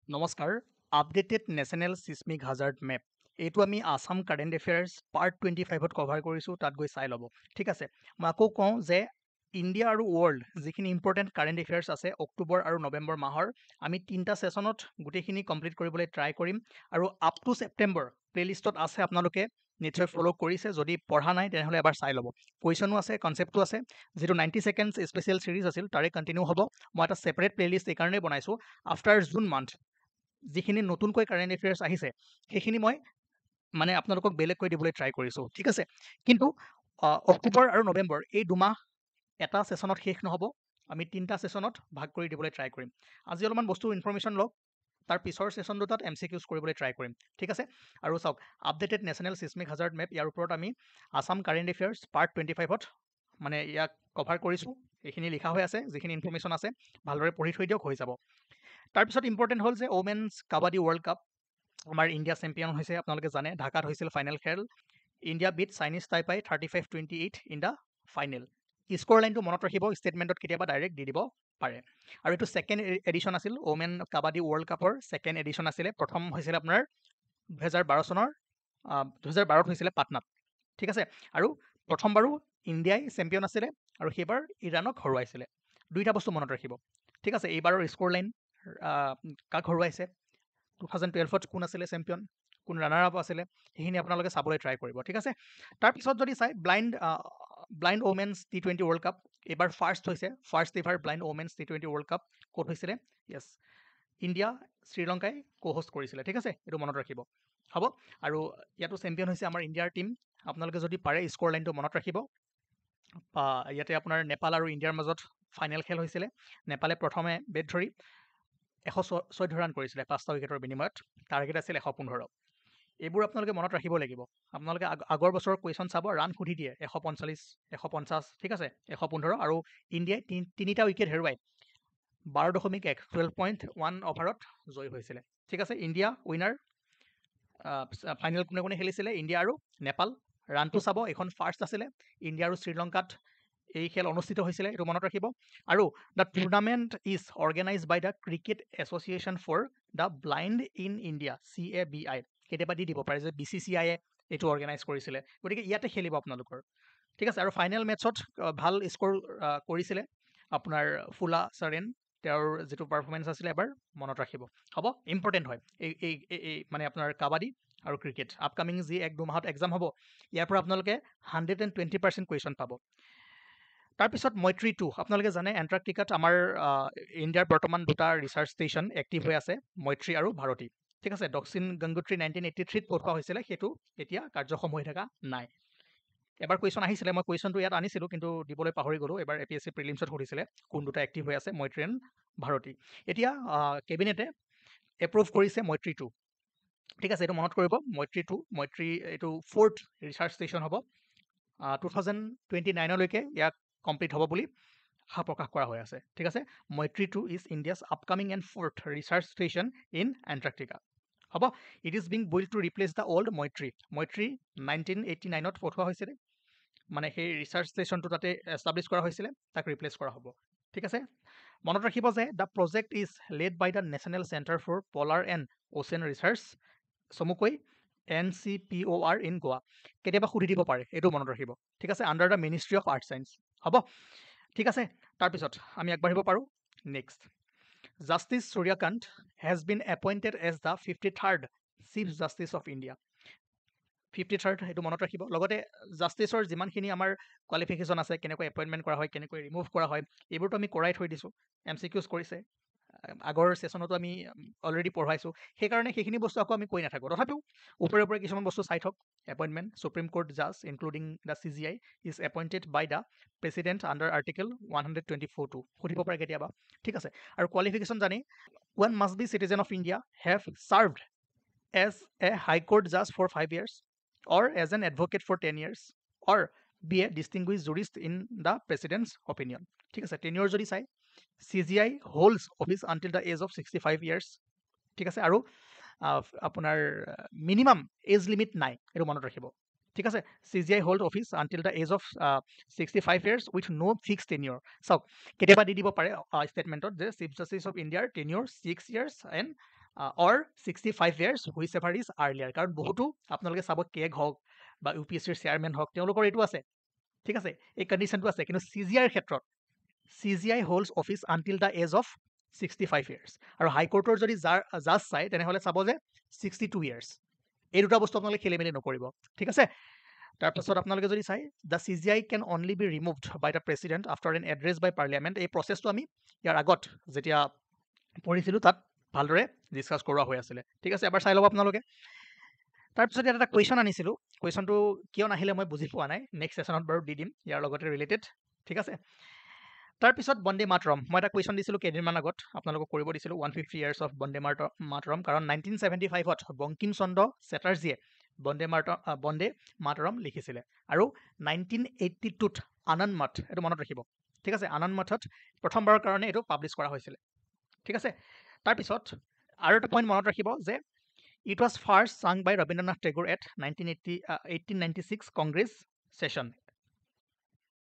নমস্কাৰ updated national seismic hazard map এইটো আমি আছাম কাৰেণ্ট এফেয়াৰ্ছ পাৰ্ট 25ত কভাৰ কৰিছোঁ তাত গৈ চাই ল'ব ঠিক আছে মই আকৌ কওঁ যে ইণ্ডিয়া আৰু ৱৰ্ল্ড যিখিনি ইম্পৰ্টেণ্ট কাৰেণ্ট এফেয়াৰ্ছ আছে অক্টোবৰ আৰু নৱেম্বৰ মাহৰ আমি 3টা ছেশ্যনত গোটেইখিনি কমপ্লিট কৰিবলৈ ট্ৰাই কৰিম আৰু আপ টু ছেপ্টেম্বৰ প্লে'লিষ্টত আছে আপোনালোকে নিশ্চয় ফ'ল' কৰিছে যদি পঢ়া নাই তেনেহ'লে এবাৰ চাই ল'ব কুৱেশ্যনো আছে কনচেপ্টটো আছে যিটো 90 ছেকেণ্ডছ স্পেচিয়েল ছিৰিজ আছিল তাৰে কণ্টিনিউ হ'ব মই এটা ছেপাৰেট প্লে'লিষ্ট এইকাৰণেই বনাইছোঁ আফটাৰ জুন মান্থ যিখিনি নতুনকৈ কাৰেণ্ট এফেয়াৰ্ছ আহিছে সেইখিনি মই মানে আপোনালোকক বেলেগকৈ দিবলৈ ট্ৰাই কৰিছোঁ ঠিক আছে কিন্তু অক্টোবৰ আৰু নৱেম্বৰ এই দুমাহ এটা ছেশ্যনত শেষ নহ'ব আমি 3টা ছেশ্যনত ভাগ কৰি দিবলৈ ট্ৰাই কৰিম আজি অলপমান বস্তু ইনফৰমেশ্যন লওক তাৰ পিছৰ ছেশ্যন দুটাত MCQs কৰিবলৈ ট্ৰাই কৰিম ঠিক আছে আৰু চাওক updated national seismic hazard map ইয়াৰ ওপৰত আমি আছাম কাৰেণ্ট এফেয়াৰ্ছ পাৰ্ট 25ত মানে ইয়াক কভাৰ কৰিছোঁ এইখিনি লিখা হৈ আছে যিখিনি ইনফৰমেশ্যন আছে ভালদৰে পঢ়ি থৈ দিয়ক হৈ যাব তাৰপিছত ইম্পৰ্টেণ্ট হ'ল যে ওমেন্স কাবাডী ৱৰ্ল্ড কাপ আমাৰ ইণ্ডিয়া চেম্পিয়ন হৈছে আপোনালোকে জানে ঢাকাত হৈছিল ফাইনেল খেল India beat Chinese Taipei 35-28 in the final score লাইনটো মনত ৰাখিব ষ্টেটমেণ্টত কেতিয়াবা ডাইৰেক্ট দি দিব পাৰে আৰু এইটো ছেকেণ্ড এডিশ্যন আছিল ওমেন কাবাডী ৱৰ্ল্ড কাপৰ ছেকেণ্ড এডিশ্যন আছিলে প্ৰথম হৈছিলে আপোনাৰ 2012 চনৰ 2012ত হৈছিলে পাটনাত ঠিক আছে আৰু প্ৰথমবাৰো ইণ্ডিয়াই চেম্পিয়ন আছিলে আৰু সেইবাৰ ইৰাণক হৰুৱাইছিলে দুইটা বস্তু মনত ৰাখিব ঠিক আছে এইবাৰৰ স্ক'ৰ লাইন কাক হৰুৱাইছে 2012ত কোন আছিলে চেম্পিয়ন কোন ৰানাৰ আপ আছিলে সেইখিনি আপোনালোকে চাবলৈ ট্ৰাই কৰিব ঠিক আছে তাৰপিছত যদি চাই blind women's T20 world cup এইবাৰ first ever blind women's T20 world cup ক'ত হৈছিলে য়েছ ইণ্ডিয়া শ্ৰীলংকাই ক'হষ্ট কৰিছিলে ঠিক আছে এইটো মনত ৰাখিব হ'ব আৰু ইয়াতো চেম্পিয়ন হৈছে আমাৰ ইণ্ডিয়াৰ টীম আপোনালোকে যদি পাৰে স্ক'ৰ লাইনটো মনত ৰাখিব ইয়াতে আপোনাৰ নেপাল আৰু ইণ্ডিয়াৰ মাজত ফাইনেল খেল হৈছিলে নেপালে প্ৰথমে বেট ধৰি 114 ৰান কৰিছিলে 5টা উইকেটৰ বিনিময়ত টাৰ্গেট আছিল 115 এইবোৰ আপোনালোকে মনত ৰাখিব লাগিব আপোনালোকে আগৰ বছৰৰ কুৱেশ্যন চাব ৰান সুধি দিয়ে 145 150 ঠিক আছে 115 আৰু ইণ্ডিয়াই তিনিটা উইকেট হেৰুৱাই 12.1 অভাৰত জয়ী হৈছিলে ঠিক আছে ইণ্ডিয়া উইনাৰ ফাইনেল কোনে কোনে খেলিছিলে ইণ্ডিয়া আৰু নেপাল ৰানটো চাব এইখন ফাৰ্ষ্ট আছিলে ইণ্ডিয়া আৰু শ্ৰীলংকাত এই খেল অনুষ্ঠিত হৈছিলে এইটো মনত ৰাখিব আৰু the tournament is organise by the cricket association for the blind in India CABI কেতিয়াবা দি দিব পাৰে যে BCCIয়ে এইটো অৰ্গেনাইজ কৰিছিলে গতিকে ইয়াতে খেলিব আপোনালোকৰ ঠিক আছে আৰু ফাইনেল মেটছত ভাল স্ক'ৰ কৰিছিলে আপোনাৰ ফুলা চাৰেন তেওঁৰ যিটো পাৰফৰ্মেঞ্চ আছিলে এবাৰ মনত ৰাখিব হ'ব ইম্পৰ্টেণ্ট হয় এই মানে আপোনাৰ কাবাডী আৰু ক্ৰিকেট আপকামিং যি 1-2 মাহত এক্সাম হ'ব ইয়াৰ পৰা আপোনালোকে 120% কুৱেশ্যন পাব তাৰপিছত মৈত্ৰী 2 আপোনালোকে জানে এণ্টাৰ্কটিকাত আমাৰ ইণ্ডিয়াৰ বৰ্তমান দুটা ৰিচাৰ্চ ষ্টেচন এক্টিভ হৈ আছে মৈত্ৰী আৰু ভাৰতী ঠিক আছে দক্ষিণ গংগোত্ৰী 1983ত পঠোৱা হৈছিলে সেইটো এতিয়া কাৰ্যক্ষম হৈ থকা নাই এবাৰ কুৱেশ্যন আহিছিলে মই কুৱেশ্যনটো ইয়াত আনিছিলোঁ কিন্তু দিবলৈ পাহৰি গ'লোঁ এবাৰ APSC প্ৰিলিমছত সুধিছিলে কোন দুটা এক্টিভ হৈ আছে মৈত্ৰী এণ্ড ভাৰতী এতিয়া কেবিনেটে এপ্ৰুভ কৰিছে মৈত্ৰী 2 ঠিক আছে এইটো মনত কৰিব মৈত্ৰী এইটো 4th ৰিচাৰ্চ ষ্টেচন হ'ব 2029লৈকে ইয়াক কমপ্লিট হ'ব বুলি আশা প্ৰকাশ কৰা হৈ আছে ঠিক আছে Maitri 2 is India's upcoming and 4th research station in Antarctica হ'ব it is being build to replace the old Maitri 1989ত পঠোৱা হৈছিলে মানে সেই ৰিচাৰ্চ ষ্টেচনটো তাতে এষ্টাব্লিছ কৰা হৈছিলে তাক ৰিপ্লেচ কৰা হ'ব ঠিক আছে মনত ৰাখিব যে the project is led by the national centre for polar and ocean research চমুকৈ NCPOR ইন গোৱা কেতিয়াবা সুধি দিব পাৰে এইটো মনত ৰাখিব ঠিক আছে under the ministry of earth science হ'ব ঠিক আছে তাৰপিছত আমি আগবাঢ়িব পাৰোঁ next justice Suryakant has been appointed as the 53rd chief justice of India 53rd সেইটো মনত ৰাখিব লগতে জাষ্টিছৰ যিমানখিনি আমাৰ কোৱালিফিকেশ্যন আছে কেনেকৈ এপইণ্টমেণ্ট কৰা হয় কেনেকৈ ৰিমুভ কৰা হয় এইবোৰতো আমি কৰাই থৈ দিছোঁ MCQs কৰিছে আগৰ ছেশ্যনতো আমি অলৰেডি পঢ়াইছোঁ সেইকাৰণে সেইখিনি বস্তু আকৌ আমি কৈ নাথাকোঁ তথাপিও ওপৰে ওপৰে কিছুমান বস্তু চাই থওক এপইণ্টমেণ্ট সুপ্ৰিম কোৰ্ট জাজ including the CGI is appointed by the president under article 124(2) সুধিব পাৰে কেতিয়াবা ঠিক আছে আৰু কোৱালিফিকেশ্যন জানি one must be citizen of India have served as a high court জাজ for 5 years or as an advocate for 10 years or be a distinguished jurist in the president's opinion ঠিক আছে টেনিয়ৰ যদি চাই CGI holds office until the age of 65 years ঠিক আছে আৰু আপোনাৰ minimum as limit নাই এইটো মনত ৰাখিব ঠিক আছে CGI hold office until the age of 65 years with no fixed tenure চাওক কেতিয়াবা দি দিব পাৰে ষ্টেটমেণ্টত যে চিফ জাষ্টিছ অফ ইণ্ডিয়াৰ টেনিয়ৰ 6 years and or 65 years whichever is earlier কাৰণ বহুতো আপোনালোকে চাব কেগ হওক বা UPSCৰ চেয়াৰমেন হওক তেওঁলোকৰ এইটো আছে ঠিক আছে এই কণ্ডিশ্যনটো আছে কিন্তু CGIৰ ক্ষেত্ৰত CGI holds office until the age of 65 years আৰু হাইকোৰ্টৰ যদি জাজ চাই তেনেহ'লে চাব যে 62 years এই দুটা বস্তু আপোনালোকে খেলি মেলি নকৰিব ঠিক আছে তাৰপাছত আপোনালোকে যদি চাই the CGI can only be removed by the president after an address by parliament এই প্ৰচেছটো আমি ইয়াৰ আগত যেতিয়া পঢ়িছিলোঁ তাত ভালদৰে ডিছকাছ কৰোৱা হৈ আছিলে ঠিক আছে এবাৰ চাই ল'ব আপোনালোকে তাৰপিছত ইয়াত এটা কুৱেশ্যন আনিছিলোঁ কুৱেশ্যনটো কিয় নাহিলে মই বুজি পোৱা নাই নেক্সট ছেশ্যনত বাৰু দি দিম ইয়াৰ লগতে ৰিলেটেড ঠিক আছে তাৰপিছত বন্দে মাতৰম মই এটা কুৱেশ্যন দিছিলোঁ কেইদিনমান আগত আপোনালোকক কৰিব দিছিলোঁ 150 years of বন্দে মাতৰম কাৰণ 1975ত বংকিম চন্দ্ৰ চেটাৰ্জীয়ে বন্দে মাতৰম লিখিছিলে আৰু 1982ত আনন্দ মঠ এইটো মনত ৰাখিব ঠিক আছে আনন্দ মঠত প্ৰথমবাৰৰ কাৰণে এইটো পাব্লিছ কৰা হৈছিলে ঠিক আছে তাৰপিছত আৰু এটা পইণ্ট মনত ৰাখিব যে it was first sung by Rabindranath Tagore at 1896 Congress session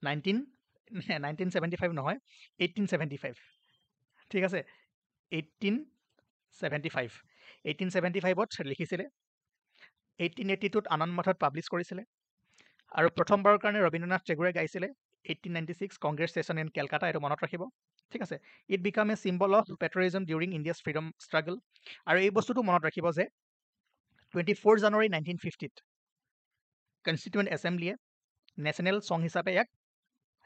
1975 নহয় 1875 ঠিক আছে 1875ত লিখিছিলে 1882ত আনন্দ মঠত পাব্লিছ কৰিছিলে আৰু প্ৰথমবাৰৰ কাৰণে ৰবীন্দ্ৰনাথ টেগোৰে গাইছিলে 1896 কংগ্ৰেছ ছেশ্যন ইন কেলকাতা এইটো মনত ৰাখিব ঠিক আছে it became a symbol of patriotism during ইণ্ডিয়াছ ফ্ৰীডম ষ্ট্ৰাগল আৰু এই বস্তুটো মনত ৰাখিব যে 24 জানুৱাৰী 1950ত কনষ্টিটিউৱেণ্ট এছেম্বলিয়ে নেশ্যনেল ছং হিচাপে ইয়াক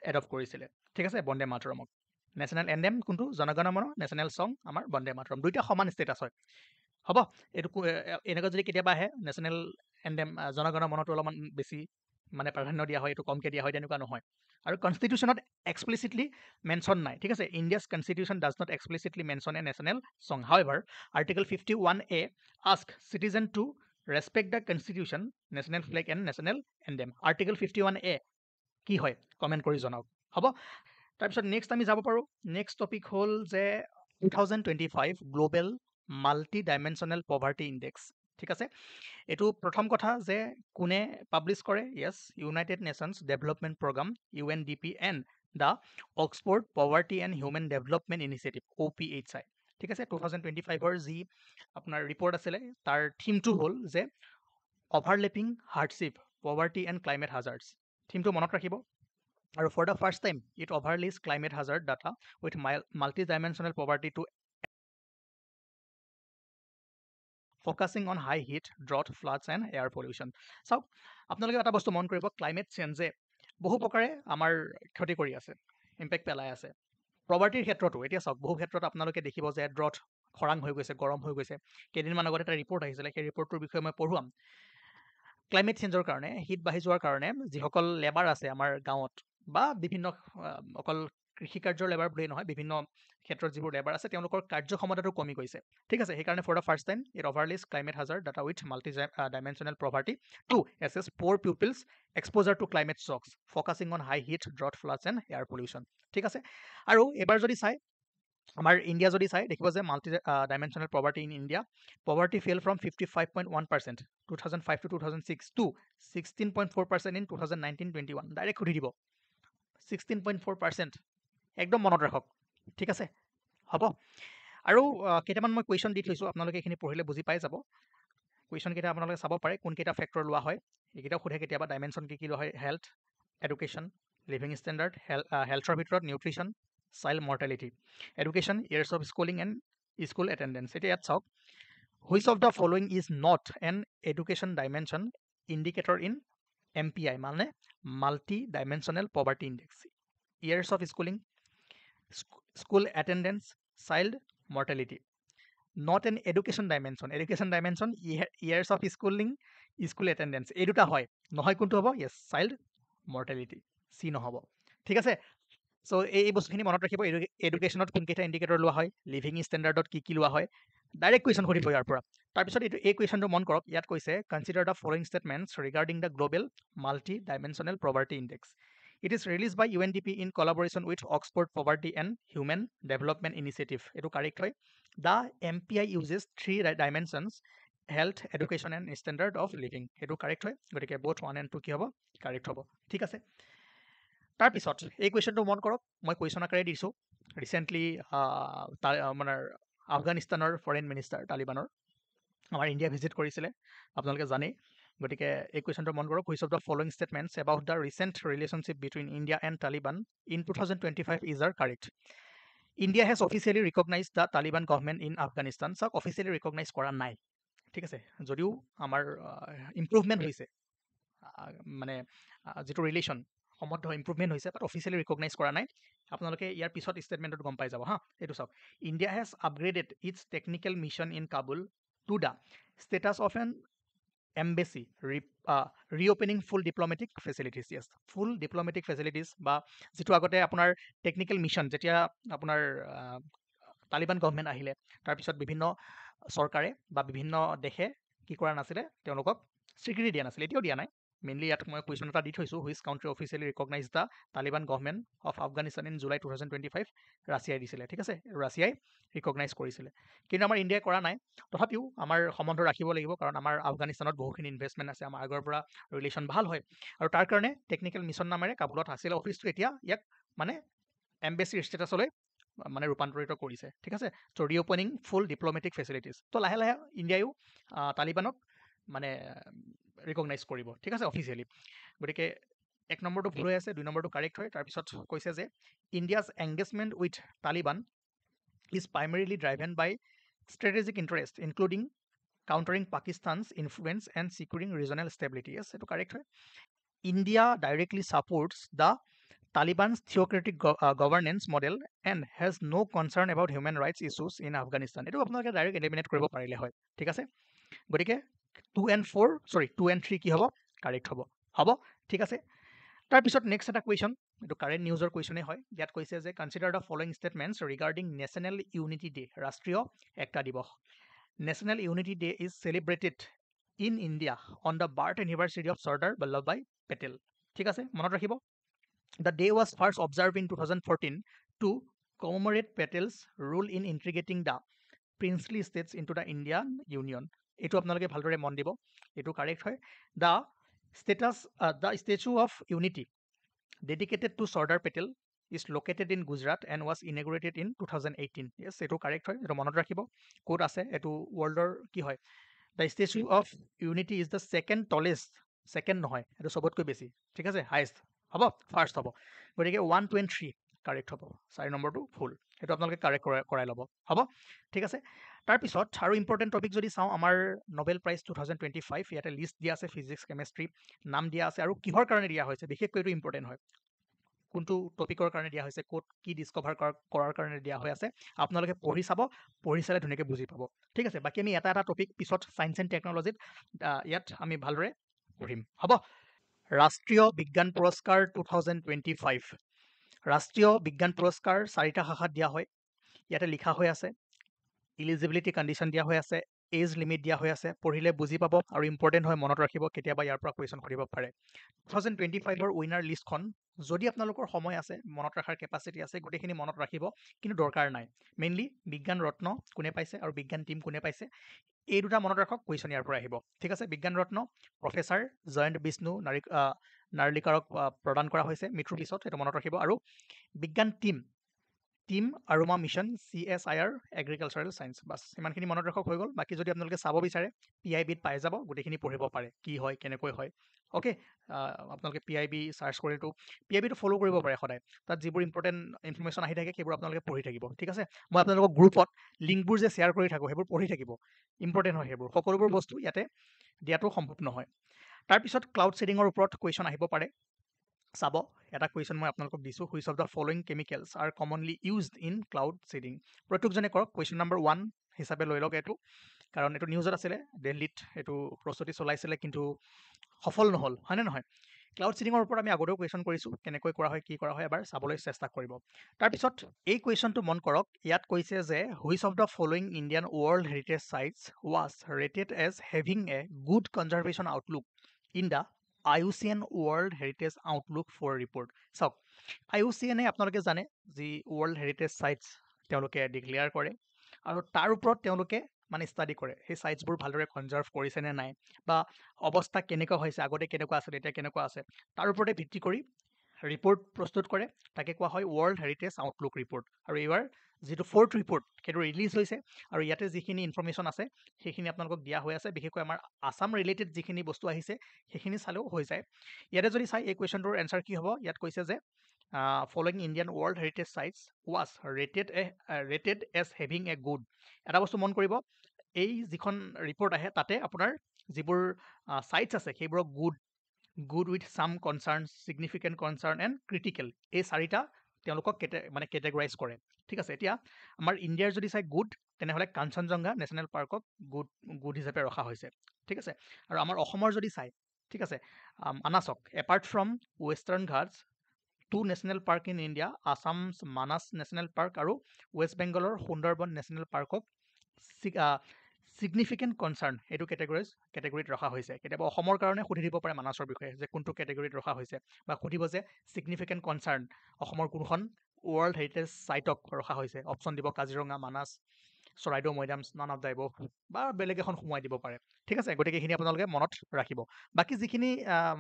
এডপ্ট কৰিছিলে ঠিক আছে বন্দে মাতৰমক নেশ্যনেল এন্থেম কোনটো জনগণ মন নেশ্যনেল ছং আমাৰ বন্দে মাতৰম দুইটা সমান ষ্টেটাছ হয় হ'ব এইটো এনেকুৱা যদি কেতিয়াবা আহে নেশ্যনেল এন্থেম জনগণ মনটো অলপমান বেছি মানে প্ৰাধান্য দিয়া হয় এইটো কমকৈ দিয়া হয় তেনেকুৱা নহয় আৰু কনষ্টিটিউশ্যনত এক্সপ্লিচিটলি মেনশ্যন নাই ঠিক আছে India's constitution does not explicitly mention a national song however article 51A ask citizen to respect the constitution national flag and national anthem article 51A কি হয় কমেণ্ট কৰি জনাওক হ'ব তাৰপিছত নেক্সট আমি যাব পাৰোঁ নেক্সট টপিক হ'ল যে 2025 global multi dimensional poverty index ঠিক আছে এইটো প্ৰথম কথা যে কোনে পাব্লিছ কৰে yes United Nations development programme UNDP and the Oxford poverty and human development initiative OPHI ঠিক আছে 2025ৰ যি আপোনাৰ ৰিপৰ্ট আছিলে তাৰ থিমটো হ'ল যে overlapping hardship poverty and climate hazards থিমটো মনত ৰাখিব আৰু for the first time it overlays climate hazard data with multi dimensional poverty to focusing on high heat drought floods and air pollution চাওক আপোনালোকে এটা বস্তু মন কৰিব ক্লাইমেট চেঞ্জে বহু প্ৰকাৰে আমাৰ ক্ষতি কৰি আছে ইম্পেক্ট পেলাই আছে পভাৰ্টিৰ ক্ষেত্ৰতো এতিয়া চাওক বহু ক্ষেত্ৰত আপোনালোকে দেখিব যে ড্ৰট খৰাং হৈ গৈছে গৰম হৈ গৈছে কেইদিনমান আগত এটা ৰিপৰ্ট আহিছিলে সেই ৰিপৰ্টটোৰ বিষয়ে মই পঢ়ুৱাম ক্লাইমেট চেঞ্জৰ কাৰণে হিট বাঢ়ি যোৱাৰ কাৰণে যিসকল লেবাৰ আছে আমাৰ গাঁৱত বা বিভিন্ন অকল কৃষি কাৰ্যৰ লেবাৰ বুলিয়েই নহয় বিভিন্ন ক্ষেত্ৰত যিবোৰ লেবাৰ আছে তেওঁলোকৰ কাৰ্যক্ষমতাটো কমি গৈছে ঠিক আছে সেইকাৰণে for the first time it overlays climate hazard data with multi dimensional poverty to assess poor people's exposure to climate shocks focusing on high heat drought floods and air pollution ঠিক আছে আৰু এইবাৰ যদি চাই আমাৰ ইণ্ডিয়া যদি চাই দেখিব যে multi dimensional poverty in India poverty fail from 55.1% 2005 to 2006 to 16.4% in 2019-21 direct সুধি দিব 16.4% একদম মনত ৰাখক ঠিক আছে হ'ব আৰু কেইটামান মই কুৱেশ্যন দি থৈছোঁ আপোনালোকে এইখিনি পঢ়িলে বুজি পাই যাব কুৱেশ্যনকেইটা আপোনালোকে চাব পাৰে কোনকেইটা ফেক্টৰ লোৱা হয় এইকেইটাও সোধে কেতিয়াবা ডাইমেনশ্যন কি লোৱা হয় হেল্থ এডুকেশ্যন লিভিং ষ্টেণ্ডাৰ্ড হেল্থৰ ভিতৰত nutrition child mortality education years of schooling and school attendance এতিয়া ইয়াত চাওক which of the following is not an education dimension indicator in MPI মানে multi dimensional poverty index years of schooling school attendance child mortality not an education dimension years of schooling school attendance এই দুটা হয় নহয় কোনটো হ'ব য়েছ child mortality C নহ'ব ঠিক আছে চ' এই বস্তুখিনি মনত ৰাখিব এডুকেশ্যনত কোনকেইটা ইণ্ডিকেটৰ লোৱা হয় লিভিং ষ্টেণ্ডাৰ্ডত কি লোৱা হয় ডাইৰেক্ট কুৱেশ্যন সুধিব ইয়াৰ পৰা তাৰপিছত এই কুৱেশ্যনটো মন কৰক ইয়াত কৈছে consider the following statements regarding the global multi dimensional poverty index it is release by UNDP in collaboration with Oxford poverty and human development initiative এইটো কাৰেক্ট হয় the MPI uses 3 dimensions health education and standard of living সেইটো correct হয় গতিকে both 1 and 2 কি হ'ব correct হ'ব ঠিক আছে তাৰপিছত এই কুৱেশ্যনটো মন কৰক মই কুৱেশ্যন আকাৰে দিছোঁ ৰিচেণ্টলি মানে আফগানিস্তানৰ ফৰেইন মিনিষ্টাৰ তালিবানৰ আমাৰ ইণ্ডিয়া ভিজিট কৰিছিলে আপোনালোকে জানেই গতিকে এই কুৱেশ্যনটো মন কৰক which of the following statements about the recent relationship between India and Taliban in 2025 is R correct India has officially recognise the Taliban government in Afghanistan চাওক অফিচিয়েলি ৰিকগনাইজ কৰা নাই ঠিক আছে যদিও আমাৰ ইম্প্ৰুভমেণ্ট হৈছে মানে যিটো ৰিলেশ্যন সম্বন্ধ ইম্প্ৰুভমেণ্ট হৈছে বাট অফিচিয়েলি ৰিকগনাইজ কৰা নাই আপোনালোকে ইয়াৰ পিছত ষ্টেটমেণ্টত গম পাই যাব হা এইটো চাওক India has upgraded its technical mission in Kabul to the status of an embassy reopening full diplomatic facilities yes full diplomatic facilities বা যিটো আগতে আপোনাৰ টেকনিকেল মিছন যেতিয়া আপোনাৰ তালিবান গভৰ্ণমেণ্ট আহিলে তাৰপিছত বিভিন্ন চৰকাৰে বা বিভিন্ন দেশে কি কৰা নাছিলে তেওঁলোকক স্বীকৃতি দিয়া নাছিলে এতিয়াও দিয়া নাই মেইনলি ইয়াত মই কুৱেশ্যন এটা দি থৈছোঁ which country officially recognise the Taliban government of Afghanistan in July 2025 ৰাছিয়াই দিছিলে ঠিক আছে ৰাছিয়াই ৰিকগনাইজ কৰিছিলে কিন্তু আমাৰ ইণ্ডিয়াই কৰা নাই তথাপিও আমাৰ সম্বন্ধ ৰাখিব লাগিব কাৰণ আমাৰ আফগানিস্তানত বহুখিনি ইনভেষ্টমেণ্ট আছে আমাৰ আগৰ পৰা ৰিলেশ্যন ভাল হয় আৰু তাৰ কাৰণে টেকনিকেল মিছন নামেৰে কাবুলত আছিলে অফিচটো এতিয়া ইয়াক মানে এম্বেচিৰ ষ্টেটাছলৈ মানে ৰূপান্তৰিত কৰিছে ঠিক আছে ত' ৰিঅ'পেনিং ফুল ডিপ্ল'মেটিক ফেচিলিটিজ ত' লাহে লাহে ইণ্ডিয়াইও তালিবানক মানে ৰিকগনাইজ কৰিব ঠিক আছে অফিচিয়েলি গতিকে 1 নম্বৰটো ভুল হৈ আছে 2 নম্বৰটো কাৰেক্ট হয় তাৰপিছত কৈছে যে India's engagement with Taliban is primarily driven by strategic interest including countering Pakistan's influence and securing regional stability yes এইটো কাৰেক্ট হয় India directly supports the Taliban's theocratic governance model and has no concern about human rights issues in Afghanistan. এইটো আপোনালোকে direct eliminate কৰিব পাৰিলে হয় ঠিক আছে গতিকে 2 and 3 কি হ'ব কাৰেক্ট হ'ব ঠিক আছে তাৰপিছত নেক্সট এটা কুৱেশ্যন এইটো কাৰেণ্ট নিউজৰ কুৱেশ্যনেই হয় ইয়াত কৈছে যে consider the following statements regarding national unity day ৰাষ্ট্ৰীয় একতা দিৱস national unity day is celebrated in India on the birth anniversary of Sardar Vallabhbhai Patel ঠিক আছে মনত ৰাখিব The day was first observed in 2014 to commemorate Patel's role in integrating the princely states into the Indian Union. এইটো আপোনালোকে ভালদৰে মন দিব এইটো কাৰেক্ট হয় the statue of unity dedicated to Sardar Patel is located in Gujarat and was inaugurated in 2018 yes এইটো correct হয় এইটো মনত ৰাখিব ক'ত আছে এইটো ৱৰ্ল্ডৰ কি হয় the statue of unity is the second tallest second নহয় এইটো চবতকৈ বেছি ঠিক আছে হাইষ্ট হ'ব ফাৰ্ষ্ট হ'ব গতিকে 1 2 and 3 কাৰেক্ট হ'ব 4 নম্বৰটো ভুল সেইটো আপোনালোকে কাৰেক্ট কৰাই ল'ব হ'ব ঠিক আছে তাৰপিছত আৰু ইম্পৰ্টেণ্ট টপিক যদি চাওঁ আমাৰ নোবেল প্ৰাইজ 2025 ইয়াতে লিষ্ট দিয়া আছে ফিজিক্স কেমেষ্ট্ৰি নাম দিয়া আছে আৰু কিহৰ কাৰণে দিয়া হৈছে বিশেষকৈ এইটো ইম্পৰ্টেণ্ট হয় কোনটো টপিকৰ কাৰণে দিয়া হৈছে ক'ত কি ডিস্কভাৰ কৰাৰ কাৰণে দিয়া হৈ আছে আপোনালোকে পঢ়ি চাব পঢ়ি চালে ধুনীয়াকৈ বুজি পাব ঠিক আছে বাকী আমি এটা টপিক পিছত ছায়েন্স এণ্ড টেকন'লজিত ইয়াত আমি ভালদৰে পঢ়িম হ'ব ৰাষ্ট্ৰীয় বিজ্ঞান পুৰস্কাৰ 2025 ৰাষ্ট্ৰীয় বিজ্ঞান পুৰস্কাৰ 4টা শাখাত দিয়া হয় ইয়াতে লিখা হৈ আছে ইলিজিবিলিটি কণ্ডিশ্যন দিয়া হৈ আছে এজ লিমিট দিয়া হৈ আছে পঢ়িলে বুজি পাব আৰু ইম্পৰ্টেণ্ট হয় মনত ৰাখিব কেতিয়াবা ইয়াৰ পৰা কুৱেশ্যন সুধিব পাৰে 2025ৰ উইনাৰ লিষ্টখন যদি আপোনালোকৰ সময় আছে মনত ৰখাৰ কেপাচিটি আছে গোটেইখিনি মনত ৰাখিব কিন্তু দৰকাৰ নাই মেইনলি বিজ্ঞান ৰত্ন কোনে পাইছে আৰু বিজ্ঞান টীম কোনে পাইছে এই দুটা মনত ৰাখক কুৱেশ্যন ইয়াৰ পৰা আহিব ঠিক আছে বিজ্ঞান ৰত্ন প্ৰফেচাৰ জয়ন্ত বিষ্ণু নাৰ্লিকাৰক প্ৰদান কৰা হৈছে মৃত্যুৰ পিছত সেইটো মনত ৰাখিব আৰু বিজ্ঞান team aroma mission CSIR agricultural science বাছ ইমানখিনি মনত ৰাখক হৈ গ'ল বাকী যদি আপোনালোকে চাব বিচাৰে PIBত পাই যাব গোটেইখিনি পঢ়িব পাৰে কি হয় কেনেকৈ হয় অ'কে আপোনালোকে PIB চাৰ্চ কৰিতো PIBটো ফ'ল' কৰিব পাৰে সদায় তাত যিবোৰ ইম্পৰ্টেণ্ট ইনফৰ্মেশ্যন আহি থাকে সেইবোৰ আপোনালোকে পঢ়ি থাকিব ঠিক আছে মই আপোনালোকক গ্ৰুপত লিংকবোৰ যে শ্বেয়াৰ কৰি থাকোঁ সেইবোৰ পঢ়ি থাকিব ইম্পৰ্টেণ্ট হয় সেইবোৰ সকলোবোৰ বস্তু ইয়াতে দিয়াটো সম্ভৱ নহয় তাৰপিছত ক্লাউড ছেডিঙৰ ওপৰত কুৱেশ্যন আহিব পাৰে চাব এটা কুৱেশ্যন মই আপোনালোকক দিছোঁ which of the following chemicals R commonly used in cloud seeding প্ৰত্যেকজনে কৰক কুৱেশ্যন নম্বৰ 1 হিচাপে লৈ লওক এইটো কাৰণ এইটো নিউজত আছিলে দিল্লীত এইটো প্ৰস্তুতি চলাইছিলে কিন্তু সফল নহ'ল হয়নে নহয় ক্লাউড ছেডিঙৰ ওপৰত আমি আগতেও কুৱেশ্যন কৰিছোঁ কেনেকৈ কৰা হয় কি কৰা হয় এবাৰ চাবলৈ চেষ্টা কৰিব তাৰপিছত এই কুৱেশ্যনটো মন কৰক ইয়াত কৈছে যে which of the following Indian world heritage sites was rated as having a good conservation outlook in the IUCN world heritage outlook four report চাওক IUCNে আপোনালোকে জানে যি ৱৰ্ল্ড হেৰিটেজ চাইটছ তেওঁলোকে ডিক্লেয়াৰ কৰে আৰু তাৰ ওপৰত তেওঁলোকে মানে ষ্টাডি কৰে সেই চাইটছবোৰ ভালদৰে কনজাৰ্ভ কৰিছে নে নাই বা অৱস্থা কেনেকুৱা হৈছে আগতে কেনেকুৱা আছিল এতিয়া কেনেকুৱা আছে তাৰ ওপৰতে ভিত্তি কৰি ৰিপৰ্ট প্ৰস্তুত কৰে তাকে কোৱা হয় ৱৰ্ল্ড হেৰিটেজ আউটলুক ৰিপৰ্ট আৰু এইবাৰ যিটো ফ'ৰ্থ ৰিপৰ্ট সেইটো ৰিলিজ হৈছে আৰু ইয়াতে যিখিনি ইনফৰমেশ্যন আছে সেইখিনি আপোনালোকক দিয়া হৈ আছে বিশেষকৈ আমাৰ আছাম ৰিলেটেড যিখিনি বস্তু আহিছে সেইখিনি চালেও হৈ যায় ইয়াতে যদি চাই এই কুৱেশ্যনটোৰ এনচাৰ কি হ'ব ইয়াত কৈছে যে following Indian world heritage sites was rated as having a good এটা বস্তু মন কৰিব এই যিখন ৰিপৰ্ট আহে তাতে আপোনাৰ যিবোৰ চাইটছ আছে সেইবোৰক good with some concern significant concern and critical এই চাৰিটা তেওঁলোকক কেটেগৰাইজ কৰে ঠিক আছে এতিয়া আমাৰ ইণ্ডিয়াৰ যদি চাই গুড তেনেহ'লে কাঞ্চনজংঘা নেশ্যনেল পাৰ্কক গুড হিচাপে ৰখা হৈছে ঠিক আছে আৰু আমাৰ অসমৰ যদি চাই ঠিক আছে মানাছক apart from western Ghats 2 national park in India Assam's Manas national park আৰু ৱেষ্ট বেংগলৰ সুন্দৰবন নেশ্যনেল পাৰ্কক ছিগনিফিকেণ্ট কনচাৰ্ণ এইটো কেটেগৰীত ৰখা হৈছে কেতিয়াবা অসমৰ কাৰণে সুধি দিব পাৰে মানাছৰ বিষয়ে যে কোনটো কেটেগৰীত ৰখা হৈছে বা সুধিব যে ছিগনিফিকেণ্ট কনচাৰ্ণ অসমৰ কোনখন ৱৰ্ল্ড হেৰিটেজ চাইটক ৰখা হৈছে অপশ্যন দিব কাজিৰঙা মানাছ চৰাইদেউ মৈদাম নান অফ দ্য এবভ বা বেলেগ এখন সোমোৱাই দিব পাৰে ঠিক আছে গতিকে এইখিনি আপোনালোকে মনত ৰাখিব বাকী যিখিনি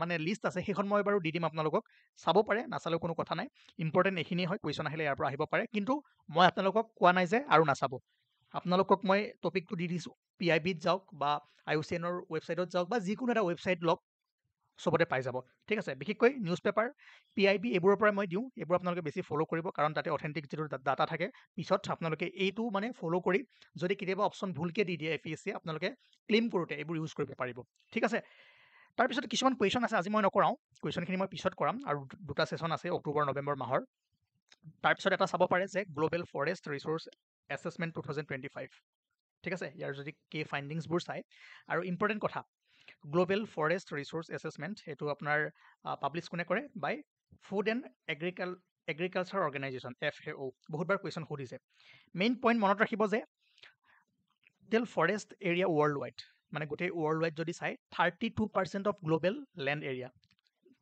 মানে লিষ্ট আছে সেইখন মই বাৰু দি দিম আপোনালোকক চাব পাৰে নাচালেও কোনো কথা নাই ইম্পৰ্টেণ্ট এইখিনিয়ে হয় কুৱেশ্যন আহিলে ইয়াৰ পৰা আহিব পাৰে কিন্তু মই আপোনালোকক কোৱা নাই যে আৰু নাচাব আপোনালোকক মই টপিকটো দি দিছোঁ PIBত যাওক বা IUCNৰ ৱেবছাইটত যাওক বা যিকোনো এটা ৱেবছাইট লওক চবতে পাই যাব ঠিক আছে বিশেষকৈ নিউজ পেপাৰ PIB এইবোৰৰ পৰা মই দিওঁ এইবোৰ আপোনালোকে বেছি ফ'ল' কৰিব কাৰণ তাতে অথেণ্টিক যিটো ডাটা থাকে পিছত আপোনালোকে এইটো মানে ফ'ল' কৰি যদি কেতিয়াবা অপশ্যন ভুলকৈ দি দিয়ে APSCয়ে আপোনালোকে ক্লেইম কৰোঁতে এইবোৰ ইউজ কৰিব পাৰিব ঠিক আছে তাৰপিছত কিছুমান কুৱেশ্যন আছে আজি মই নকৰাওঁ কুৱেশ্যনখিনি মই পিছত কৰাম আৰু দুটা ছেশ্যন আছে অক্টোবৰ নৱেম্বৰ মাহৰ তাৰপিছত এটা চাব পাৰে যে গ্ল'বেল ফৰেষ্ট ৰিচোৰ্চ এছেছমেণ্ট 2025 ঠিক আছে ইয়াৰ যদি ফাইণ্ডিংছবোৰ চাই আৰু ইম্পৰ্টেণ্ট কথা গ্ল'বেল ফৰেষ্ট ৰিচোৰ্চ এছেছমেণ্ট এইটো আপোনাৰ পাব্লিছ কোনে কৰে buy food and agriculture organisation FAO বহুতবাৰ কুৱেশ্যন সুধিছে মেইন পইণ্ট মনত ৰাখিব যে total forest area world wide মানে গোটেই ৱৰ্ল্ড ৱাইড যদি চাই 32% of global land area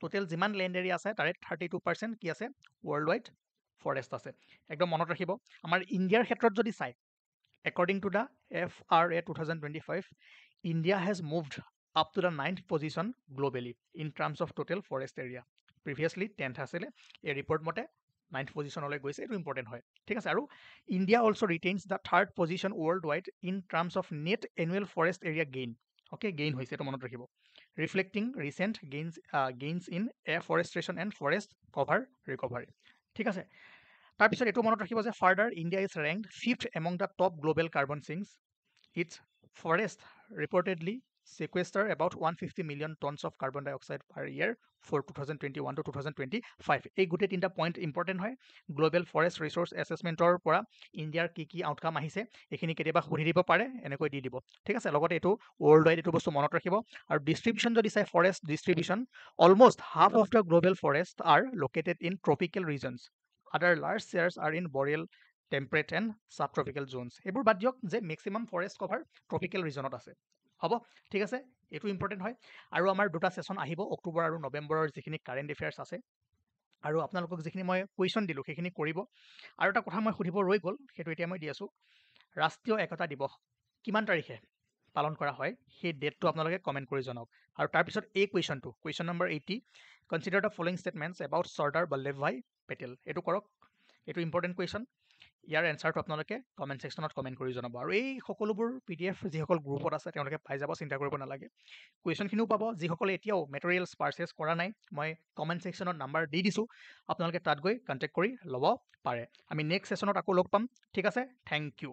total যিমান লেণ্ড এৰিয়া আছে তাৰে 32% কি আছে ৱৰ্ল্ড ৱাইড ফৰেষ্ট আছে একদম মনত ৰাখিব আমাৰ ইণ্ডিয়াৰ ক্ষেত্ৰত যদি চাই according to the FRA 2025 India has moved up to the 9th position globally in terms of total forest area previously 10th আছিলে এই ৰিপৰ্ট মতে 9th পজিশ্যনলৈ গৈছে এইটো ইম্পৰ্টেণ্ট হয় ঠিক আছে আৰু India also' retains the third position world wide in terms of net annual forest area gain হৈছে এইটো মনত ৰাখিব reflecting recent gains in afforestation and forest cover recovery ঠিক আছে তাৰপিছত এইটো মনত ৰাখিব যে further India is ranked 5th among the top global carbon sinks its forest reportedly sequester about 150 million tons of carbon dioxide per year for 2021 to 2025 এই গোটেই তিনিটা পইণ্ট ইম্পৰ্টেণ্ট হয় গ্ল'বেল ফৰেষ্ট ৰিচোৰ্চ এছেছমেণ্টৰ পৰা ইণ্ডিয়াৰ কি আউটকাম আহিছে এইখিনি কেতিয়াবা সুধি দিব পাৰে এনেকৈ দি দিব ঠিক আছে লগতে এইটো ৱৰ্ল্ড ৱাইড এইটো বস্তু মনত ৰাখিব আৰু ডিষ্ট্ৰিবিউশ্যন যদি চাই forest distribution almost half of the global forest are located in tropical regions other large shares are in boreal temperate and subtropical zones এইবোৰ বাদ দিয়ক যে মেক্সিমাম ফৰেষ্ট কভাৰ ট্ৰপিকেল ৰিজনত আছে হ'ব ঠিক আছে এইটো ইম্পৰ্টেণ্ট হয় আৰু আমাৰ দুটা ছেশ্যন আহিব অক্টোবৰ আৰু নৱেম্বৰৰ যিখিনি কাৰেণ্ট এফেয়াৰ্ছ আছে আৰু আপোনালোকক যিখিনি মই কুৱেশ্যন দিলোঁ সেইখিনি কৰিব আৰু এটা কথা মই সুধিব ৰৈ গ'ল সেইটো এতিয়া মই দি আছোঁ ৰাষ্ট্ৰীয় একতা দিৱস কিমান তাৰিখে পালন কৰা হয় সেই ডেটটো আপোনালোকে কমেণ্ট কৰি জনাওক আৰু তাৰপিছত এই question number 80 consider the following statements about Sardar Vallabhbhai Patel এইটো কৰক এইটো ইম্পৰ্টেণ্ট কুৱেশ্যন ইয়াৰ এনচাৰটো আপোনালোকে কমেণ্ট ছেকশ্যনত কমেণ্ট কৰি জনাব আৰু এই সকলোবোৰ PDF যিসকল গ্ৰুপত আছে তেওঁলোকে পাই যাব চিন্তা কৰিব নালাগে কুৱেশ্যনখিনিও পাব যিসকলে এতিয়াও মেটেৰিয়েলছ পাৰ্চেছ কৰা নাই মই কমেণ্ট ছেকশ্যনত নাম্বাৰ দি দিছোঁ আপোনালোকে তাত গৈ কণ্টেক্ট কৰি ল'ব পাৰে আমি নেক্সট ছেশ্যনত আকৌ লগ পাম ঠিক আছে থেংক ইউ